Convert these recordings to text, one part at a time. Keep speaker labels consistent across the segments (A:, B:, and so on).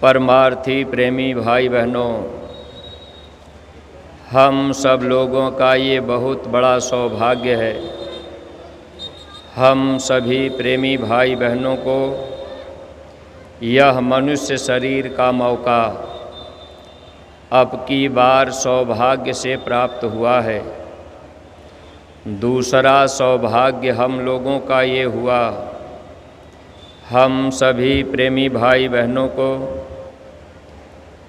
A: परमार्थी प्रेमी भाई बहनों, हम सब लोगों का ये बहुत बड़ा सौभाग्य है। हम सभी प्रेमी भाई बहनों को यह मनुष्य शरीर का मौका अब की बार सौभाग्य से प्राप्त हुआ है। दूसरा सौभाग्य हम लोगों का ये हुआ, हम सभी प्रेमी भाई बहनों को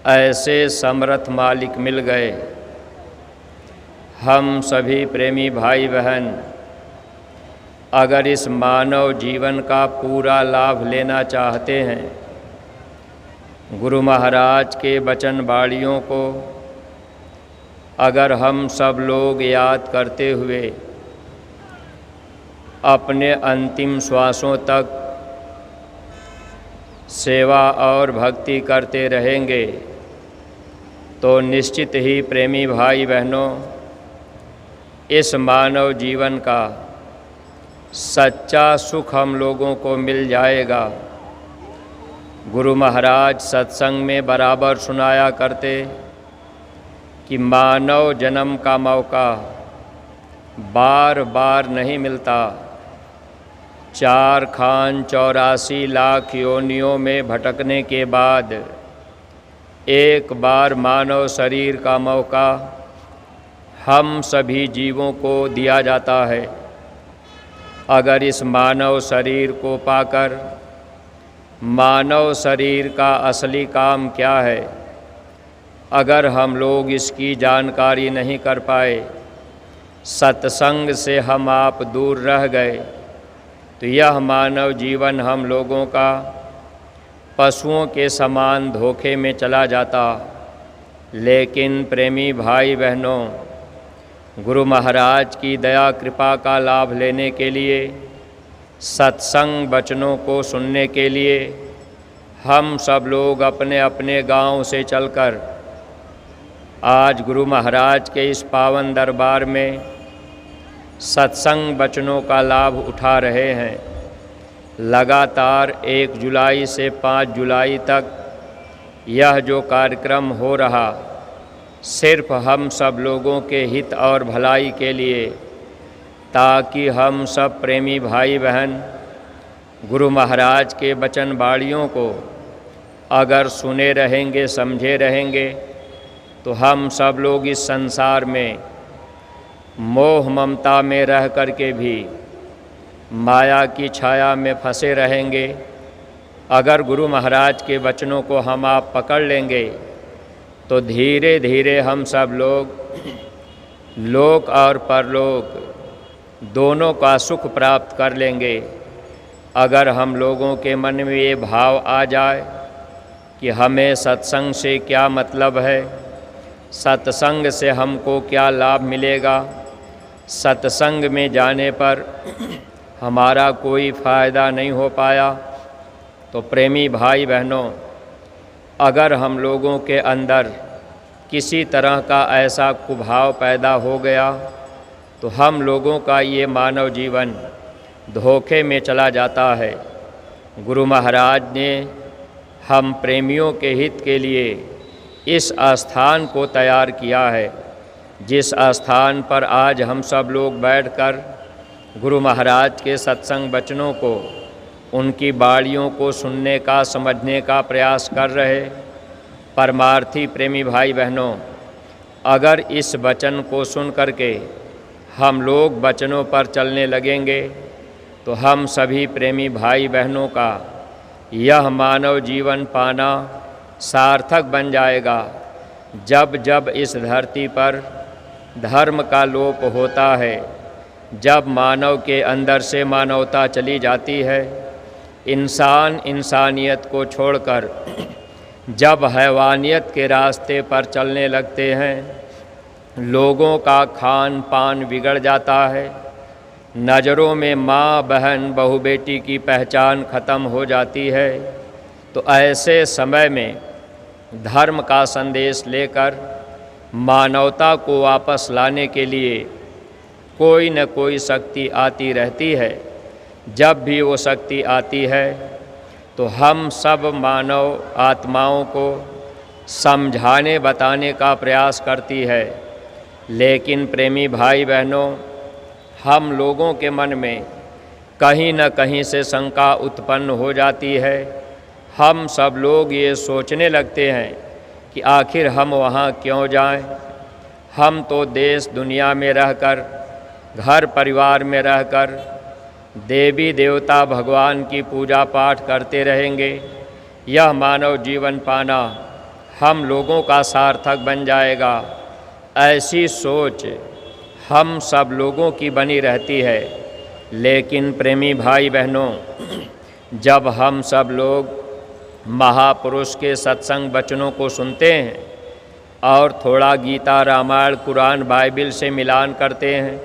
A: ऐसे समर्थ मालिक मिल गए। हम सभी प्रेमी भाई बहन अगर इस मानव जीवन का पूरा लाभ लेना चाहते हैं, गुरु महाराज के वचन वाणियों को अगर हम सब लोग याद करते हुए अपने अंतिम श्वासों तक सेवा और भक्ति करते रहेंगे, तो निश्चित ही प्रेमी भाई बहनों इस मानव जीवन का सच्चा सुख हम लोगों को मिल जाएगा। गुरु महाराज सत्संग में बराबर सुनाया करते कि मानव जन्म का मौका बार बार नहीं मिलता। 4 खान 84 लाख योनियों में भटकने के बाद एक बार मानव शरीर का मौका हम सभी जीवों को दिया जाता है। अगर इस मानव शरीर को पाकर मानव शरीर का असली काम क्या है, अगर हम लोग इसकी जानकारी नहीं कर पाए, सत्संग से हम आप दूर रह गए, तो यह मानव जीवन हम लोगों का पशुओं के समान धोखे में चला जाता। लेकिन प्रेमी भाई बहनों, गुरु महाराज की दया कृपा का लाभ लेने के लिए, सत्संग वचनों को सुनने के लिए हम सब लोग अपने अपने गांव से चलकर आज गुरु महाराज के इस पावन दरबार में सत्संग वचनों का लाभ उठा रहे हैं। लगातार 1 जुलाई से 5 जुलाई तक यह जो कार्यक्रम हो रहा, सिर्फ हम सब लोगों के हित और भलाई के लिए, ताकि हम सब प्रेमी भाई बहन गुरु महाराज के वचन वाणियों को अगर सुने रहेंगे, समझे रहेंगे, तो हम सब लोग इस संसार में मोह ममता में रह कर के भी माया की छाया में फंसे रहेंगे। अगर गुरु महाराज के वचनों को हम आप पकड़ लेंगे, तो धीरे धीरे हम सब लोग लोक और परलोक दोनों का सुख प्राप्त कर लेंगे। अगर हम लोगों के मन में ये भाव आ जाए कि हमें सत्संग से क्या मतलब है, सत्संग से हमको क्या लाभ मिलेगा, सत्संग में जाने पर हमारा कोई फ़ायदा नहीं हो पाया, तो प्रेमी भाई बहनों, अगर हम लोगों के अंदर किसी तरह का ऐसा कुभाव पैदा हो गया, तो हम लोगों का ये मानव जीवन धोखे में चला जाता है। गुरु महाराज ने हम प्रेमियों के हित के लिए इस स्थान को तैयार किया है, जिस स्थान पर आज हम सब लोग बैठकर गुरु महाराज के सत्संग वचनों को, उनकी वाणियों को सुनने का, समझने का प्रयास कर रहे परमार्थी प्रेमी भाई बहनों, अगर इस वचन को सुन करके हम लोग वचनों पर चलने लगेंगे, तो हम सभी प्रेमी भाई बहनों का यह मानव जीवन पाना सार्थक बन जाएगा। जब जब इस धरती पर धर्म का लोप होता है, जब मानव के अंदर से मानवता चली जाती है, इंसान इंसानियत को छोड़कर जब हैवानियत के रास्ते पर चलने लगते हैं, लोगों का खान पान बिगड़ जाता है, नज़रों में माँ बहन बहू बेटी की पहचान ख़त्म हो जाती है, तो ऐसे समय में धर्म का संदेश लेकर मानवता को वापस लाने के लिए कोई न कोई शक्ति आती रहती है। जब भी वो शक्ति आती है तो हम सब मानव आत्माओं को समझाने बताने का प्रयास करती है। लेकिन प्रेमी भाई बहनों, हम लोगों के मन में कहीं न कहीं से शंका उत्पन्न हो जाती है। हम सब लोग ये सोचने लगते हैं कि आखिर हम वहाँ क्यों जाएं? हम तो देश दुनिया में रहकर, घर परिवार में रहकर देवी देवता भगवान की पूजा पाठ करते रहेंगे। यह मानव जीवन पाना हम लोगों का सार्थक बन जाएगा, ऐसी सोच हम सब लोगों की बनी रहती है। लेकिन प्रेमी भाई बहनों, जब हम सब लोग महापुरुष के सत्संग वचनों को सुनते हैं और थोड़ा गीता, रामायण, कुरान, बाइबिल से मिलान करते हैं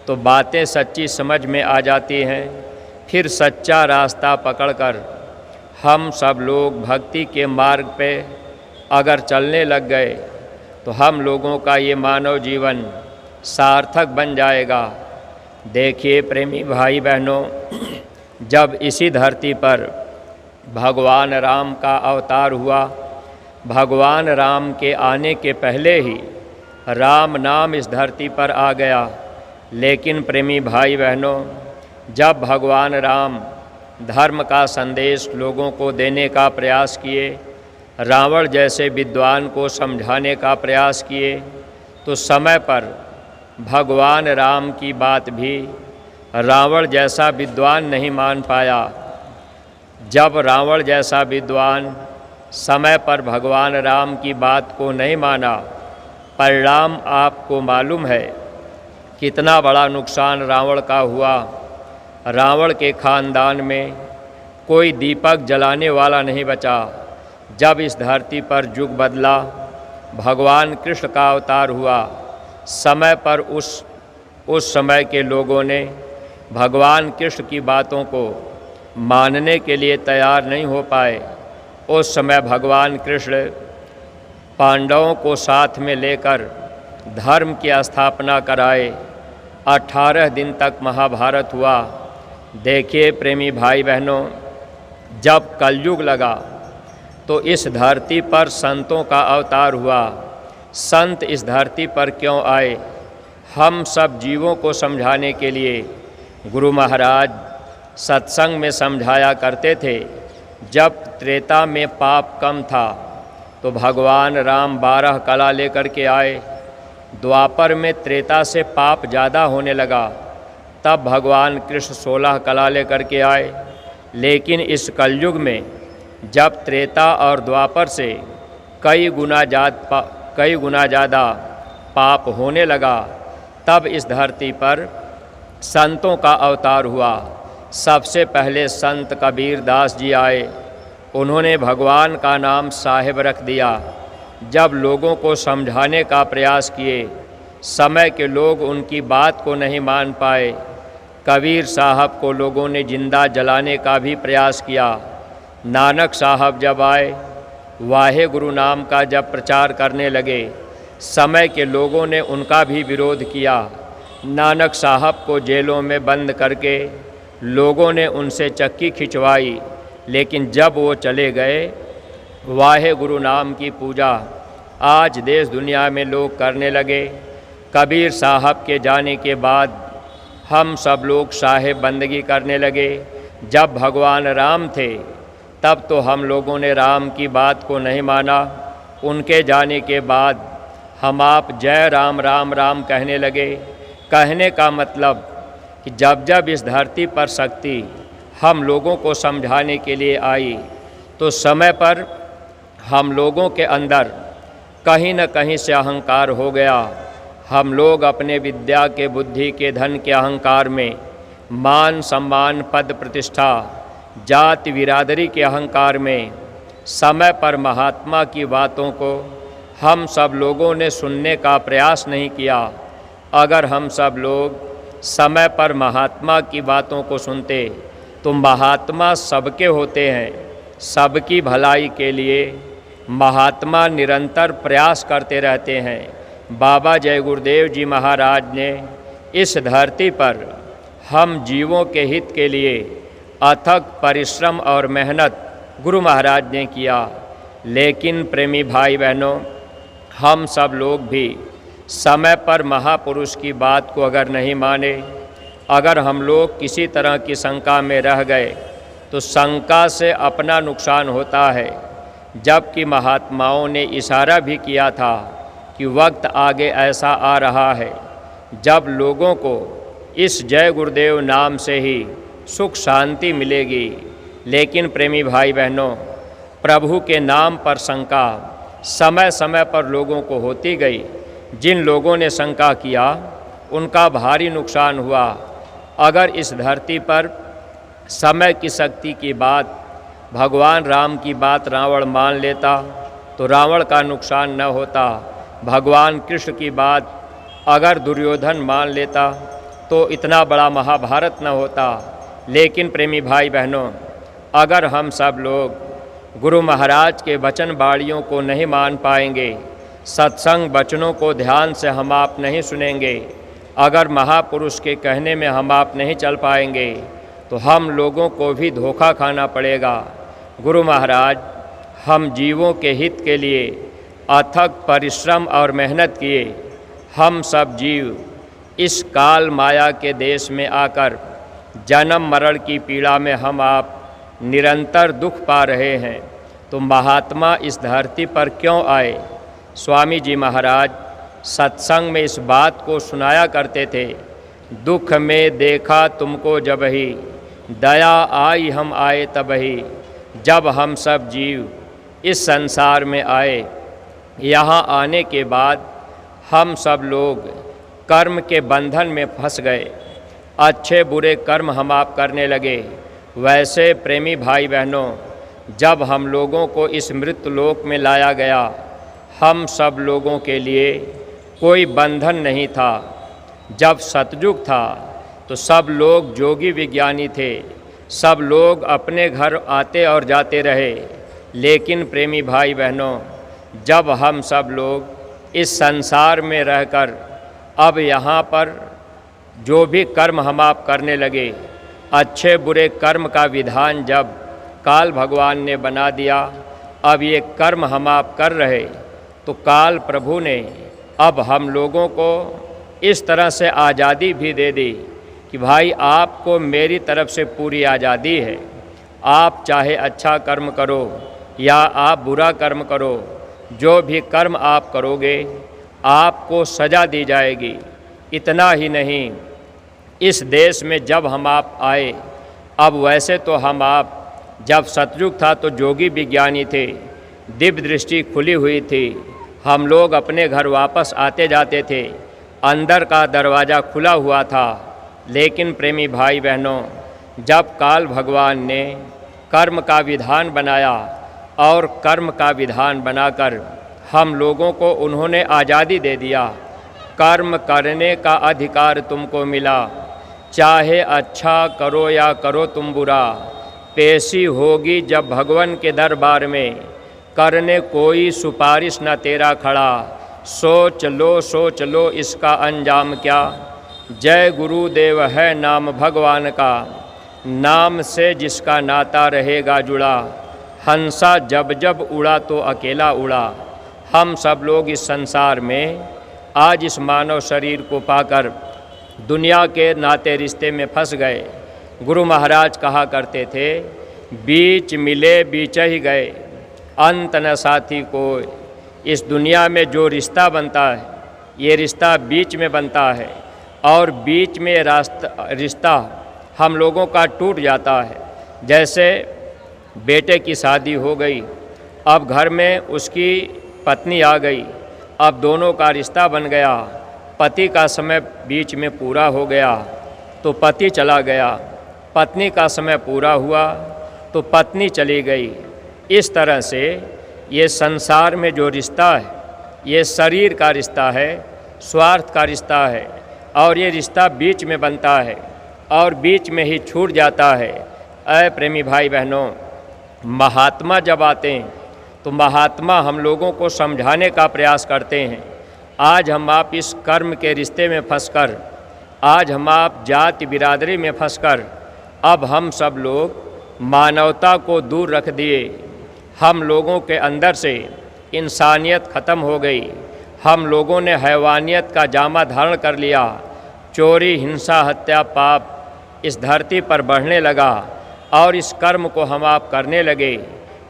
A: तो बातें सच्ची समझ में आ जाती हैं। फिर सच्चा रास्ता पकड़कर हम सब लोग भक्ति के मार्ग पे अगर चलने लग गए तो हम लोगों का ये मानव जीवन सार्थक बन जाएगा। देखिए प्रेमी भाई बहनों, जब इसी धरती पर भगवान राम का अवतार हुआ, भगवान राम के आने के पहले ही राम नाम इस धरती पर आ गया। लेकिन प्रेमी भाई बहनों, जब भगवान राम धर्म का संदेश लोगों को देने का प्रयास किए, रावण जैसे विद्वान को समझाने का प्रयास किए, तो समय पर भगवान राम की बात भी रावण जैसा विद्वान नहीं मान पाया। जब रावण जैसा विद्वान समय पर भगवान राम की बात को नहीं माना, परिणाम आपको मालूम है कितना बड़ा नुकसान रावण का हुआ। रावण के खानदान में कोई दीपक जलाने वाला नहीं बचा। जब इस धरती पर युग बदला, भगवान कृष्ण का अवतार हुआ, समय पर उस समय के लोगों ने भगवान कृष्ण की बातों को मानने के लिए तैयार नहीं हो पाए। उस समय भगवान कृष्ण पांडवों को साथ में लेकर धर्म की स्थापना कराए। 18 दिन तक महाभारत हुआ। देखिए प्रेमी भाई बहनों, जब कलयुग लगा तो इस धरती पर संतों का अवतार हुआ। संत इस धरती पर क्यों आए? हम सब जीवों को समझाने के लिए। गुरु महाराज सत्संग में समझाया करते थे, जब त्रेता में पाप कम था तो भगवान राम 12 कला लेकर के आए। द्वापर में त्रेता से पाप ज़्यादा होने लगा, तब भगवान कृष्ण 16 कला लेकर के आए। लेकिन इस कलयुग में जब त्रेता और द्वापर से कई गुना ज़्यादा पाप होने लगा, तब इस धरती पर संतों का अवतार हुआ। सबसे पहले संत कबीर दास जी आए। उन्होंने भगवान का नाम साहिब रख दिया। जब लोगों को समझाने का प्रयास किए, समय के लोग उनकी बात को नहीं मान पाए। कबीर साहब को लोगों ने जिंदा जलाने का भी प्रयास किया। नानक साहब जब आए, वाहे गुरु नाम का जब प्रचार करने लगे, समय के लोगों ने उनका भी विरोध किया। नानक साहब को जेलों में बंद करके लोगों ने उनसे चक्की खिंचवाई। लेकिन जब वो चले गए, वाहे गुरु नाम की पूजा आज देश दुनिया में लोग करने लगे। कबीर साहब के जाने के बाद हम सब लोग साहिब बंदगी करने लगे। जब भगवान राम थे, तब तो हम लोगों ने राम की बात को नहीं माना। उनके जाने के बाद हम आप जय राम राम राम कहने लगे। कहने का मतलब कि जब जब इस धरती पर शक्ति हम लोगों को समझाने के लिए आई, तो समय पर हम लोगों के अंदर कहीं न कहीं से अहंकार हो गया। हम लोग अपने विद्या के, बुद्धि के, धन के अहंकार में, मान सम्मान, पद प्रतिष्ठा, जाति बिरादरी के अहंकार में समय पर महात्मा की बातों को हम सब लोगों ने सुनने का प्रयास नहीं किया। अगर हम सब लोग समय पर महात्मा की बातों को सुनते तो महात्मा सबके होते हैं। सबकी भलाई के लिए महात्मा निरंतर प्रयास करते रहते हैं। बाबा जय गुरुदेव जी महाराज ने इस धरती पर हम जीवों के हित के लिए अथक परिश्रम और मेहनत गुरु महाराज ने किया। लेकिन प्रेमी भाई बहनों, हम सब लोग भी समय पर महापुरुष की बात को अगर नहीं माने, अगर हम लोग किसी तरह की शंका में रह गए तो शंका से अपना नुकसान होता है। जबकि महात्माओं ने इशारा भी किया था कि वक्त आगे ऐसा आ रहा है जब लोगों को इस जय गुरुदेव नाम से ही सुख शांति मिलेगी। लेकिन प्रेमी भाई बहनों, प्रभु के नाम पर शंका समय समय पर लोगों को होती गई। जिन लोगों ने शंका किया उनका भारी नुकसान हुआ। अगर इस धरती पर समय की शक्ति की बात, भगवान राम की बात रावण मान लेता तो रावण का नुकसान न होता। भगवान कृष्ण की बात अगर दुर्योधन मान लेता तो इतना बड़ा महाभारत न होता। लेकिन प्रेमी भाई बहनों, अगर हम सब लोग गुरु महाराज के वचन बाणियों को नहीं मान पाएंगे, सत्संग वचनों को ध्यान से हम आप नहीं सुनेंगे, अगर महापुरुष के कहने में हम आप नहीं चल पाएंगे तो हम लोगों को भी धोखा खाना पड़ेगा। गुरु महाराज हम जीवों के हित के लिए अथक परिश्रम और मेहनत किए। हम सब जीव इस काल माया के देश में आकर जन्म मरण की पीड़ा में हम आप निरंतर दुख पा रहे हैं। तो महात्मा इस धरती पर क्यों आए? स्वामी जी महाराज सत्संग में इस बात को सुनाया करते थे, दुख में देखा तुमको जबहि, दया आई हम आए तबहि। जब हम सब जीव इस संसार में आए, यहाँ आने के बाद हम सब लोग कर्म के बंधन में फंस गए, अच्छे बुरे कर्म हम आप करने लगे। वैसे प्रेमी भाई बहनों, जब हम लोगों को इस मृत्यु लोक में लाया गया, हम सब लोगों के लिए कोई बंधन नहीं था। जब सतयुग था तो सब लोग जोगी विज्ञानी थे, सब लोग अपने घर आते और जाते रहे। लेकिन प्रेमी भाई बहनों, जब हम सब लोग इस संसार में रहकर अब यहाँ पर जो भी कर्म हम आप करने लगे, अच्छे बुरे कर्म का विधान जब काल भगवान ने बना दिया, अब ये कर्म हम आप कर रहे, तो काल प्रभु ने अब हम लोगों को इस तरह से आज़ादी भी दे दी कि भाई आपको मेरी तरफ से पूरी आज़ादी है। आप चाहे अच्छा कर्म करो या आप बुरा कर्म करो, जो भी कर्म आप करोगे आपको सज़ा दी जाएगी। इतना ही नहीं, इस देश में जब हम आप आए, अब वैसे तो हम आप जब सतयुग था तो जोगी विज्ञानी थे, दिव्य दृष्टि खुली हुई थी, हम लोग अपने घर वापस आते जाते थे, अंदर का दरवाज़ा खुला हुआ था। लेकिन प्रेमी भाई बहनों, जब काल भगवान ने कर्म का विधान बनाया और कर्म का विधान बनाकर हम लोगों को उन्होंने आज़ादी दे दिया, कर्म करने का अधिकार तुमको मिला, चाहे अच्छा करो या करो तुम बुरा, पेशी होगी जब भगवान के दरबार में, करने कोई सुपारिश न तेरा खड़ा, सोच लो इसका अंजाम क्या, जय गुरुदेव है नाम भगवान का, नाम से जिसका नाता रहेगा जुड़ा, हंसा जब जब उड़ा तो अकेला उड़ा। हम सब लोग इस संसार में आज इस मानव शरीर को पाकर दुनिया के नाते रिश्ते में फंस गए। गुरु महाराज कहा करते थे, बीच मिले बीच ही गए, अंत न साथी कोई। इस दुनिया में जो रिश्ता बनता है, ये रिश्ता बीच में बनता है और बीच में रिश्ता हम लोगों का टूट जाता है। जैसे बेटे की शादी हो गई, अब घर में उसकी पत्नी आ गई, अब दोनों का रिश्ता बन गया, पति का समय बीच में पूरा हो गया तो पति चला गया, पत्नी का समय पूरा हुआ तो पत्नी चली गई। इस तरह से ये संसार में जो रिश्ता है, ये शरीर का रिश्ता है, स्वार्थ का रिश्ता है और ये रिश्ता बीच में बनता है और बीच में ही छूट जाता है। ऐ प्रेमी भाई बहनों, महात्मा जब आते हैं तो महात्मा हम लोगों को समझाने का प्रयास करते हैं। आज हम आप इस कर्म के रिश्ते में फंसकर, आज हम आप जाति बिरादरी में फंसकर, अब हम सब लोग मानवता को दूर रख दिए। हम लोगों के अंदर से इंसानियत ख़त्म हो गई। हम लोगों ने हैवानियत का जामा धारण कर लिया। चोरी, हिंसा, हत्या, पाप इस धरती पर बढ़ने लगा और इस कर्म को हम आप करने लगे।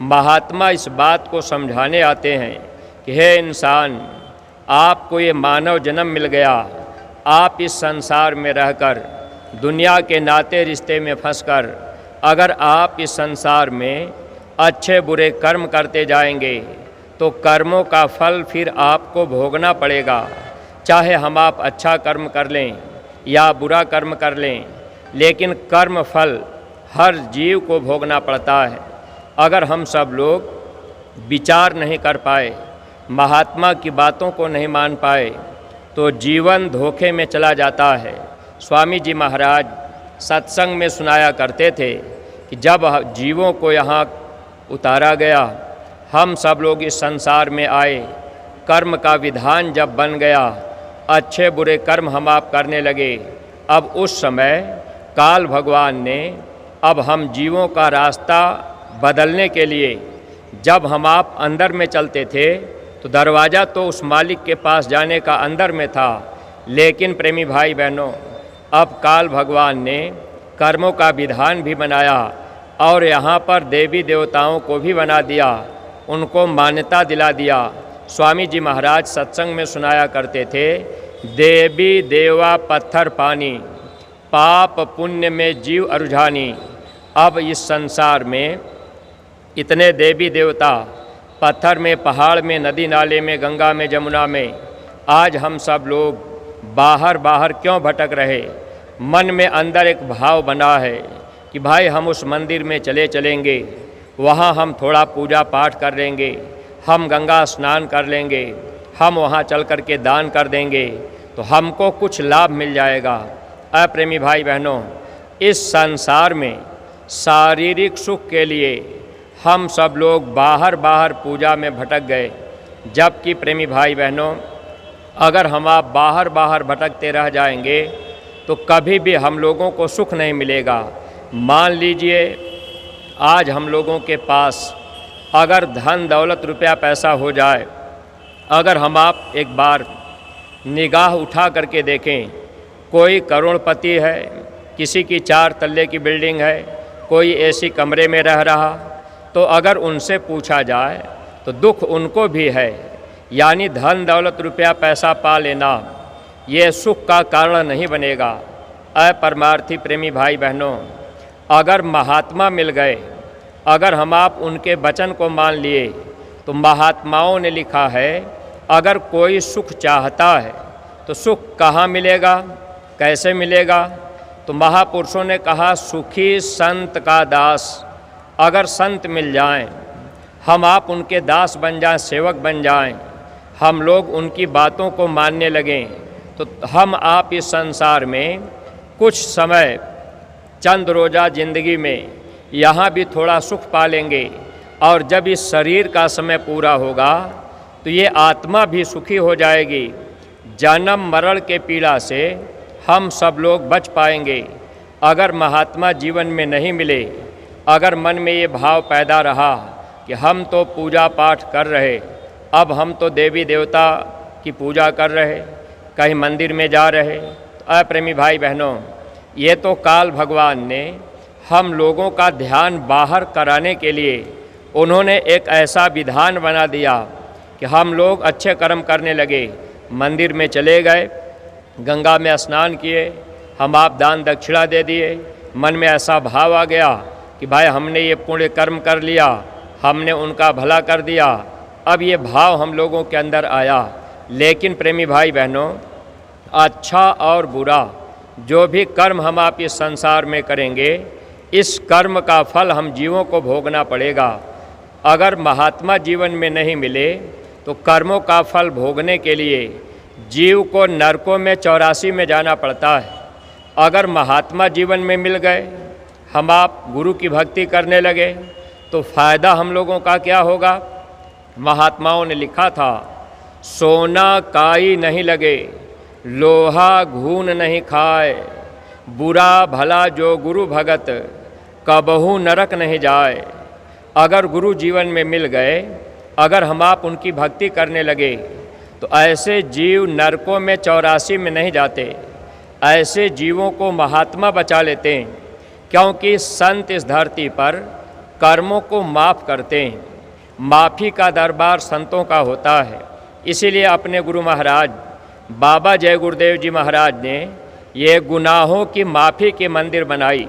A: महात्मा इस बात को समझाने आते हैं कि हे इंसान, आपको ये मानव जन्म मिल गया। आप इस संसार में रहकर दुनिया के नाते रिश्ते में फंसकर अगर आप इस संसार में अच्छे बुरे कर्म करते जाएंगे तो कर्मों का फल फिर आपको भोगना पड़ेगा। चाहे हम आप अच्छा कर्म कर लें या बुरा कर्म कर लें, लेकिन कर्म फल हर जीव को भोगना पड़ता है। अगर हम सब लोग विचार नहीं कर पाए, महात्मा की बातों को नहीं मान पाए, तो जीवन धोखे में चला जाता है। स्वामी जी महाराज सत्संग में सुनाया करते थे कि जब जीवों को यहाँ उतारा गया, हम सब लोग इस संसार में आए, कर्म का विधान जब बन गया, अच्छे बुरे कर्म हम आप करने लगे, अब उस समय काल भगवान ने अब हम जीवों का रास्ता बदलने के लिए, जब हम आप अंदर में चलते थे तो दरवाज़ा तो उस मालिक के पास जाने का अंदर में था, लेकिन प्रेमी भाई बहनों, अब काल भगवान ने कर्मों का विधान भी बनाया और यहाँ पर देवी देवताओं को भी बना दिया, उनको मान्यता दिला दिया। स्वामी जी महाराज सत्संग में सुनाया करते थे, देवी देवा पत्थर पानी, पाप पुण्य में जीव अरुझानी। अब इस संसार में इतने देवी देवता, पत्थर में, पहाड़ में, नदी नाले में, गंगा में, जमुना में, आज हम सब लोग बाहर बाहर क्यों भटक रहे? मन में अंदर एक भाव बना है कि भाई हम उस मंदिर में चलेंगे, वहाँ हम थोड़ा पूजा पाठ कर लेंगे, हम गंगा स्नान कर लेंगे, हम वहाँ चल कर के दान कर देंगे तो हमको कुछ लाभ मिल जाएगा। प्रेमी भाई बहनों, इस संसार में शारीरिक सुख के लिए हम सब लोग बाहर बाहर पूजा में भटक गए, जबकि प्रेमी भाई बहनों, अगर हम आप बाहर बाहर भटकते रह जाएंगे तो कभी भी हम लोगों को सुख नहीं मिलेगा। मान लीजिए आज हम लोगों के पास अगर धन दौलत रुपया पैसा हो जाए, अगर हम आप एक बार निगाह उठा करके देखें, कोई करोड़पति है, किसी की 4 तल्ले की बिल्डिंग है, कोई एसी कमरे में रह रहा, तो अगर उनसे पूछा जाए तो दुख उनको भी है। यानी धन दौलत रुपया पैसा पा लेना ये सुख का कारण नहीं बनेगा। परमार्थी प्रेमी भाई बहनों, अगर महात्मा मिल गए, अगर हम आप उनके वचन को मान लिए, तो महात्माओं ने लिखा है अगर कोई सुख चाहता है तो सुख कहाँ मिलेगा, कैसे मिलेगा? तो महापुरुषों ने कहा सुखी संत का दास। अगर संत मिल जाएं, हम आप उनके दास बन जाएं, सेवक बन जाएं, हम लोग उनकी बातों को मानने लगें, तो हम आप इस संसार में कुछ समय, चंद रोज़ा ज़िंदगी में यहाँ भी थोड़ा सुख पा लेंगे, और जब इस शरीर का समय पूरा होगा तो ये आत्मा भी सुखी हो जाएगी। जन्म मरण के पीड़ा से हम सब लोग बच पाएंगे। अगर महात्मा जीवन में नहीं मिले, अगर मन में ये भाव पैदा रहा कि हम तो पूजा पाठ कर रहे, अब हम तो देवी देवता की पूजा कर रहे, कहीं मंदिर में जा रहे, तो प्रेमी भाई बहनों, ये तो काल भगवान ने हम लोगों का ध्यान बाहर कराने के लिए उन्होंने एक ऐसा विधान बना दिया कि हम लोग अच्छे कर्म करने लगे, मंदिर में चले गए, गंगा में स्नान किए, हम आप दान दक्षिणा दे दिए, मन में ऐसा भाव आ गया कि भाई हमने ये पुण्य कर्म कर लिया, हमने उनका भला कर दिया। अब ये भाव हम लोगों के अंदर आया। लेकिन प्रेमी भाई बहनों, अच्छा और बुरा जो भी कर्म हम आप इस संसार में करेंगे, इस कर्म का फल हम जीवों को भोगना पड़ेगा। अगर महात्मा जीवन में नहीं मिले तो कर्मों का फल भोगने के लिए जीव को नरकों में 84 में जाना पड़ता है। अगर महात्मा जीवन में मिल गए, हम आप गुरु की भक्ति करने लगे, तो फ़ायदा हम लोगों का क्या होगा? महात्माओं ने लिखा था, सोना काई नहीं लगे, लोहा घून नहीं खाए, बुरा भला जो गुरु भगत, कबहू नरक नहीं जाए। अगर गुरु जीवन में मिल गए, अगर हम आप उनकी भक्ति करने लगे, तो ऐसे जीव नरकों में 84 में नहीं जाते। ऐसे जीवों को महात्मा बचा लेते हैं, क्योंकि संत इस धरती पर कर्मों को माफ़ करते हैं। माफ़ी का दरबार संतों का होता है। इसीलिए अपने गुरु महाराज बाबा जय गुरुदेव जी महाराज ने ये गुनाहों की माफ़ी की मंदिर बनाई।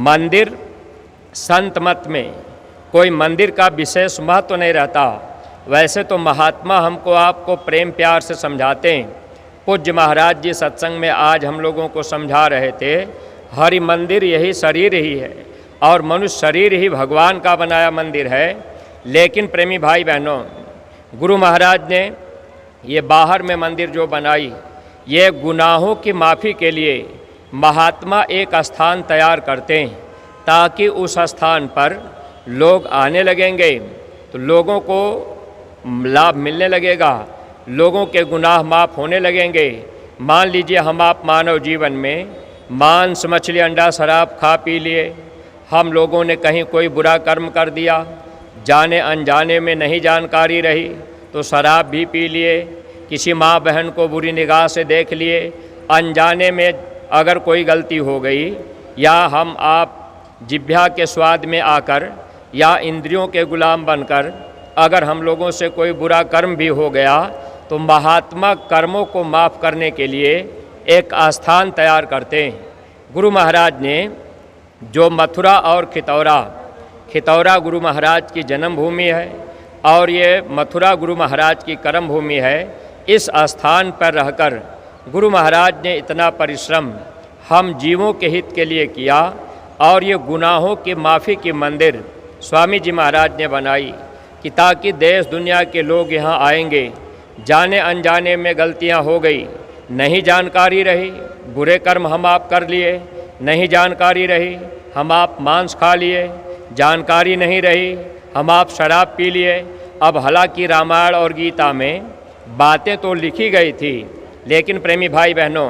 A: मंदिर संत मत में कोई मंदिर का विशेष महत्व नहीं रहता। वैसे तो महात्मा हमको आपको प्रेम प्यार से समझाते हैं। पूज्य महाराज जी सत्संग में आज हम लोगों को समझा रहे थे, हरि मंदिर यही शरीर ही है और मनुष्य शरीर ही भगवान का बनाया मंदिर है। लेकिन प्रेमी भाई बहनों, गुरु महाराज ने ये बाहर में मंदिर जो बनाई, ये गुनाहों की माफ़ी के लिए महात्मा एक स्थान तैयार करते हैं, ताकि उस स्थान पर लोग आने लगेंगे तो लोगों को लाभ मिलने लगेगा, लोगों के गुनाह माफ़ होने लगेंगे। मान लीजिए हम आप मानव जीवन में मांस मछली अंडा शराब खा पी लिए, हम लोगों ने कहीं कोई बुरा कर्म कर दिया, जाने अनजाने में नहीं जानकारी रही तो शराब भी पी लिए, किसी माँ बहन को बुरी निगाह से देख लिए, अनजाने में अगर कोई गलती हो गई, या हम आप जिह्वा के स्वाद में आकर या इंद्रियों के गुलाम बनकर अगर हम लोगों से कोई बुरा कर्म भी हो गया, तो महात्मा कर्मों को माफ़ करने के लिए एक स्थान तैयार करते हैं। गुरु महाराज ने जो मथुरा और खितौरा गुरु महाराज की जन्मभूमि है और ये मथुरा गुरु महाराज की कर्म भूमि है। इस स्थान पर रहकर गुरु महाराज ने इतना परिश्रम हम जीवों के हित के लिए किया और ये गुनाहों की माफ़ी की मंदिर स्वामी जी महाराज ने बनाई, कि ताकि देश दुनिया के लोग यहाँ आएंगे, जाने अनजाने में गलतियाँ हो गई, नहीं जानकारी रही, बुरे कर्म हम आप कर लिए, नहीं जानकारी रही, हम आप मांस खा लिए, जानकारी नहीं रही, हम आप शराब पी लिए। अब हालांकि रामायण और गीता में बातें तो लिखी गई थी, लेकिन प्रेमी भाई बहनों,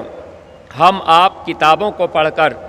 A: हम आप किताबों को पढ़कर